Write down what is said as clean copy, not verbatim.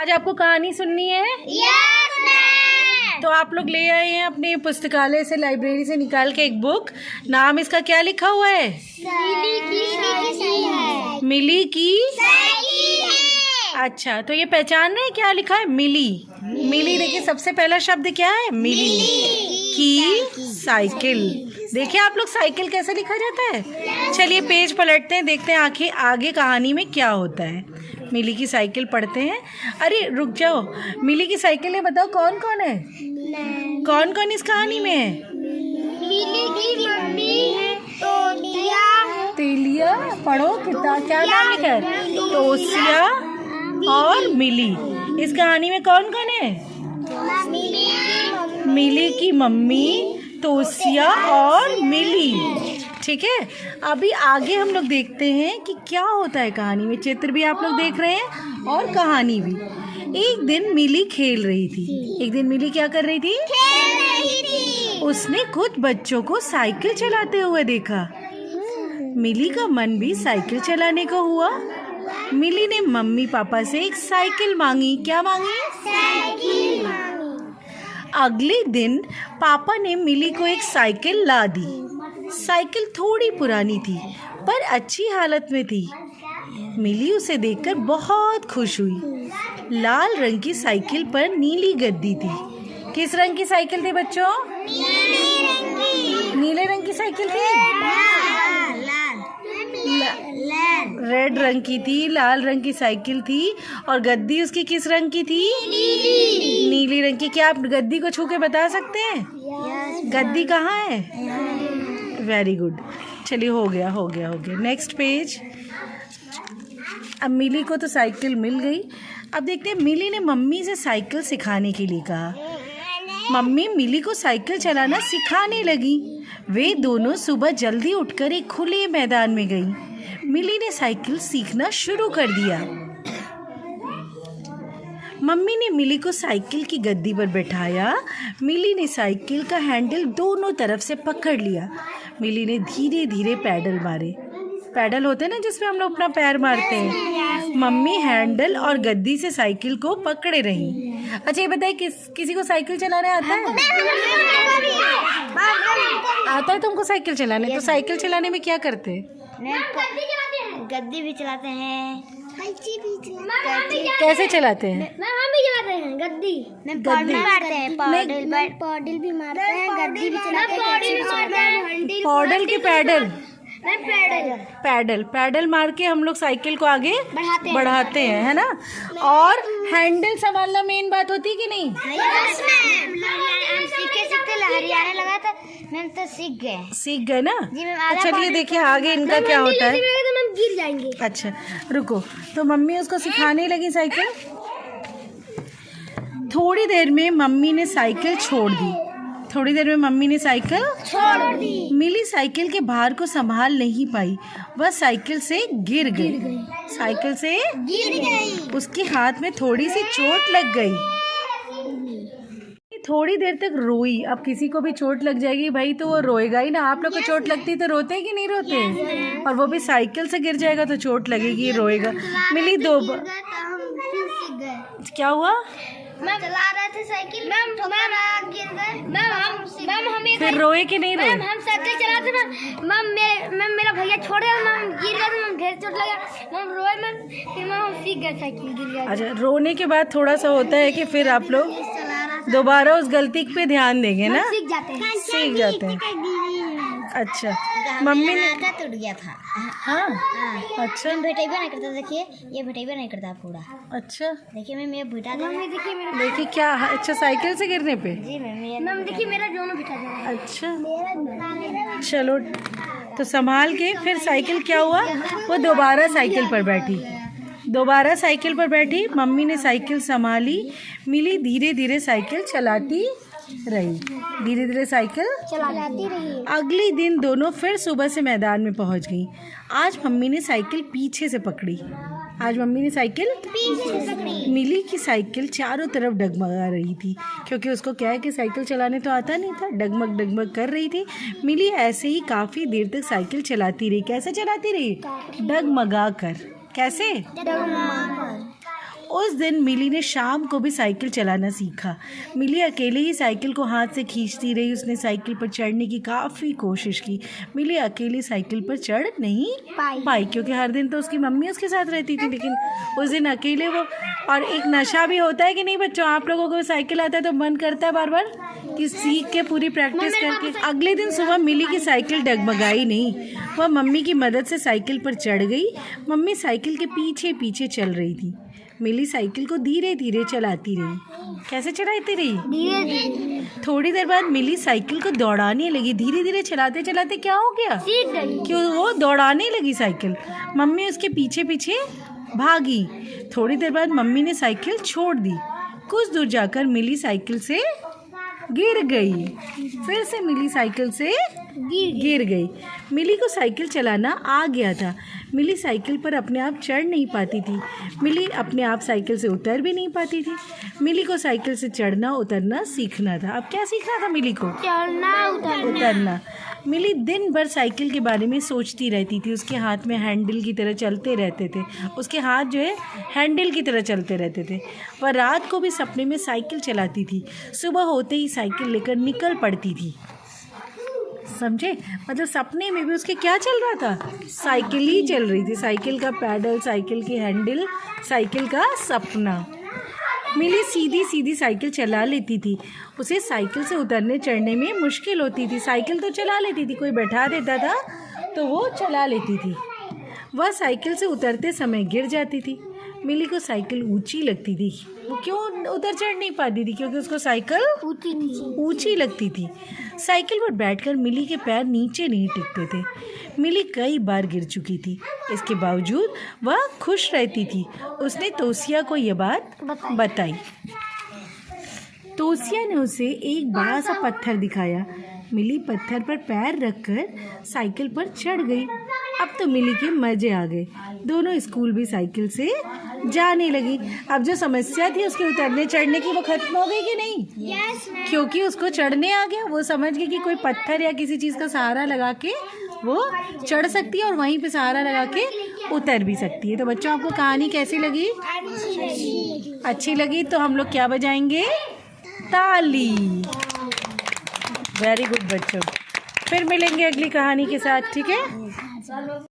आज आपको कहानी सुननी है? Yes ma'am. तो आप लोग ले आए हैं अपने पुस्तकालय से, लाइब्रेरी से निकाल के एक बुक। नाम इसका क्या लिखा हुआ है? मिली की साइकिल है। अच्छा, तो ये पहचान रहे हैं क्या लिखा है? मिली। मिली देखिए, सबसे पहला शब्द क्या है? मिली की साइकिल। देखिए आप लोग, साइकिल कैसे लिखा जाता है। चलिए पेज पलटते हैं, देखते हैं आगे कहानी में क्या होता है। मिली की साइकिल पढ़ते हैं। अरे रुक जाओ, मिली की साइकिल है, बताओ कौन कौन है? कौन कौन इस कहानी में है? मिली की मम्मी तेलिया, पढ़ो किताब, क्या नाम लिखा है? तोसिया और मिली। इस कहानी में कौन कौन है? मिली की मम्मी, तोसिया और मिली। ठीक है, अभी आगे हम लोग देखते हैं कि क्या होता है कहानी में। चित्र भी आप लोग देख रहे हैं और कहानी भी। एक दिन मिली खेल रही थी। एक दिन मिली क्या कर रही थी? खेल रही थी। उसने कुछ बच्चों को साइकिल चलाते हुए देखा। मिली का मन भी साइकिल चलाने को हुआ। मिली ने मम्मी पापा से एक साइकिल मांगी। क्या मांगी? साइकिल। अगले दिन पापा ने मिली को एक साइकिल ला दी। साइकिल थोड़ी पुरानी थी पर अच्छी हालत में थी। मिली उसे देखकर बहुत खुश हुई। लाल रंग की साइकिल पर नीली गद्दी थी। किस रंग की साइकिल थी बच्चों? नीले रंग की साइकिल थी। रेड रंग की थी, लाल रंग की साइकिल थी। और गद्दी उसकी किस रंग की थी? नीली रंग की। क्या आप गद्दी को छू के बता सकते हैं? गद्दी कहाँ है? Very good. चलिए हो गया। Next page. अब मिली को तो साइकिल मिल गई। अब देखते हैं, मिली ने मम्मी से साइकिल सिखाने के लिए कहा। मम्मी मिली को साइकिल चलाना सिखाने लगी। वे दोनों सुबह जल्दी उठकर एक खुले मैदान में गई। मिली ने साइकिल सीखना शुरू कर दिया। मम्मी ने मिली को साइकिल की गद्दी पर बैठाया। मिली ने साइकिल का हैंडल दोनों तरफ से पकड़ लिया। मिली ने धीरे धीरे पैडल मारे। पैडल होते हैं ना जिसमें हम लोग अपना पैर मारते हैं। मम्मी हैंडल और गद्दी से साइकिल को पकड़े रही। अच्छा ये बताइए, किसी को साइकिल चलाने आता है? आता है तुमको साइकिल चलाने? तो साइकिल चलाने में क्या करते हैं? गद्दी भी चलाते हैं, कैसे चलाते हैं? हम भी चलाते हैं गद्दी। गद्दी मारते हैं, पॉडल भी मारते हैं, गद्दी भी चलाते हैं। पॉडल के पैडल? पैडल मार के हम लोग साइकिल को आगे बढ़ाते हैं, है ना। और हैंडल संभालना मेन बात होती है कि नहीं? हरियाणा लगा था मैम, तो सीख गए ना। तो चलिए देखिए आगे इनका क्या होता है। गिर जाएंगे। अच्छा रुको, तो मम्मी उसको सिखाने लगी साइकिल। थोड़ी देर में मम्मी ने साइकिल छोड़ दी। मिली साइकिल के भार को संभाल नहीं पाई। वह साइकिल से गिर गई। उसके हाथ में थोड़ी सी चोट लग गई। थोड़ी देर तक रोई। अब किसी को भी चोट लग जाएगी भाई तो वो रोएगा ही ना। आप लोग को चोट लगती तो रोते कि नहीं रोते? और वो भी साइकिल से गिर जाएगा तो चोट लगेगी, रोएगा। मिली क्या हुआ? मैम चला रहे थे साइकिल, मैम गिर गए। मैम हम फिर रोए कि नहीं रोए? मैम हम साइकिल चलाते ना, मैम मेरा भैया छोड़ गया, मैम गिर गया, मैम ढेर चोट लगा, मैम रोए, मैम फिर मैम हम सीख गए साइकिल गिर गया। अच्छा, रोने के बाद थोड़ा सा होता है कि फिर आप लोग दोबारा उस गलती पे ध्यान देंगे ना, सीख जाते हैं। अच्छा, मम्मी ने टूट गया था। हाँ अच्छा, भेटेबा नहीं करता। देखिए ये भेटेबा नहीं करता पूरा। अच्छा देखिए मैम ये भेटा दे। देखिए क्या। अच्छा, साइकिल से गिरने पे? जी मैम देखिए मेरा दोनों बिठा दे। अच्छा चलो, तो संभाल के फिर साइकिल क्या हुआ, वो दोबारा साइकिल पर बैठी। मम्मी ने साइकिल संभाली। मिली धीरे धीरे साइकिल चलाती रही। अगले दिन दोनों फिर सुबह से मैदान में पहुंच गई। आज मम्मी ने साइकिल पीछे से पकड़ी। मिली की साइकिल चारों तरफ डगमगा रही थी, क्योंकि उसको क्या है कि साइकिल चलाने तो आता नहीं था। डगमग कर रही थी। मिली ऐसे ही काफ़ी देर तक साइकिल चलाती रही। कैसे चलाती रही? डगमगा कर। कैसे? उस दिन मिली ने शाम को भी साइकिल चलाना सीखा। मिली अकेले ही साइकिल को हाथ से खींचती रही। उसने साइकिल पर चढ़ने की काफ़ी कोशिश की। मिली अकेली साइकिल पर चढ़ नहीं पाई क्योंकि हर दिन तो उसकी मम्मी उसके साथ रहती थी, लेकिन उस दिन अकेले वो। और एक नशा भी होता है कि नहीं बच्चों, आप लोगों को साइकिल आता है तो मन करता है बार बार कि सीख के पूरी प्रैक्टिस करके। अगले दिन सुबह मिली की साइकिल डगमगाई नहीं, वह मम्मी की मदद से साइकिल पर चढ़ गई। मम्मी साइकिल के पीछे पीछे चल रही थी। मिली साइकिल को धीरे धीरे चलाती रही। कैसे चलाती रही? धीरे। थोड़ी देर बाद मिली साइकिल को दौड़ाने लगी। धीरे धीरे चलाते चलाते क्या हो गया? सीख गई। क्यों? वो दौड़ाने लगी साइकिल। मम्मी उसके पीछे पीछे भागी। थोड़ी देर बाद मम्मी ने साइकिल छोड़ दी। कुछ दूर जाकर मिली साइकिल से गिर गई। फिर से मिली साइकिल से गिर गई। मिली को साइकिल चलाना आ गया था। मिली साइकिल पर अपने आप चढ़ नहीं पाती थी। मिली अपने आप साइकिल से उतर भी नहीं पाती थी। मिली को साइकिल से चढ़ना उतरना सीखना था। अब क्या सीखना था मिली को? चढ़ना उतरना। मिली दिन भर साइकिल के बारे में सोचती रहती थी। उसके हाथ में हैंडल की तरह चलते रहते थे। उसके हाथ जो है हैंडल की तरह चलते रहते थे। वह रात को भी सपने में साइकिल चलाती थी। सुबह होते ही साइकिल लेकर निकल पड़ती थी। समझे? मतलब सपने में भी उसके क्या चल रहा था? साइकिल ही चल रही थी। साइकिल का पैडल, साइकिल की हैंडल, साइकिल का सपना। मिली सीधी सीधी साइकिल चला लेती थी। उसे साइकिल से उतरने चढ़ने में मुश्किल होती थी। साइकिल तो चला लेती थी, कोई बैठा देता था तो वो चला लेती थी। वह साइकिल से उतरते समय गिर जाती थी। मिली को साइकिल ऊंची लगती थी। वो क्यों उतर चढ़ नहीं पाती थी? क्योंकि उसको साइकिल ऊंची लगती थी। साइकिल पर बैठकर मिली के पैर नीचे नहीं टिकते थे। मिली कई बार गिर चुकी थी, इसके बावजूद वह खुश रहती थी। उसने तोसिया को यह बात बताई। तोसिया ने उसे एक बड़ा सा पत्थर दिखाया। मिली पत्थर पर पैर रखकर साइकिल पर चढ़ गई। अब तो मिली के मजे आ गए। दोनों स्कूल भी साइकिल से जाने लगी। अब जो समस्या थी उसके उतरने चढ़ने की, वो खत्म हो गई कि नहीं? क्योंकि उसको चढ़ने आ गया। वो समझ गई कि कोई पत्थर या किसी चीज़ का सहारा लगा के वो चढ़ सकती है और वहीं पे सहारा लगा के उतर भी सकती है। तो बच्चों, आपको कहानी कैसी लगी? अच्छी लगी तो हम लोग क्या बजाएंगे? ताली। वेरी गुड बच्चों। फिर मिलेंगे अगली कहानी के साथ, ठीक है?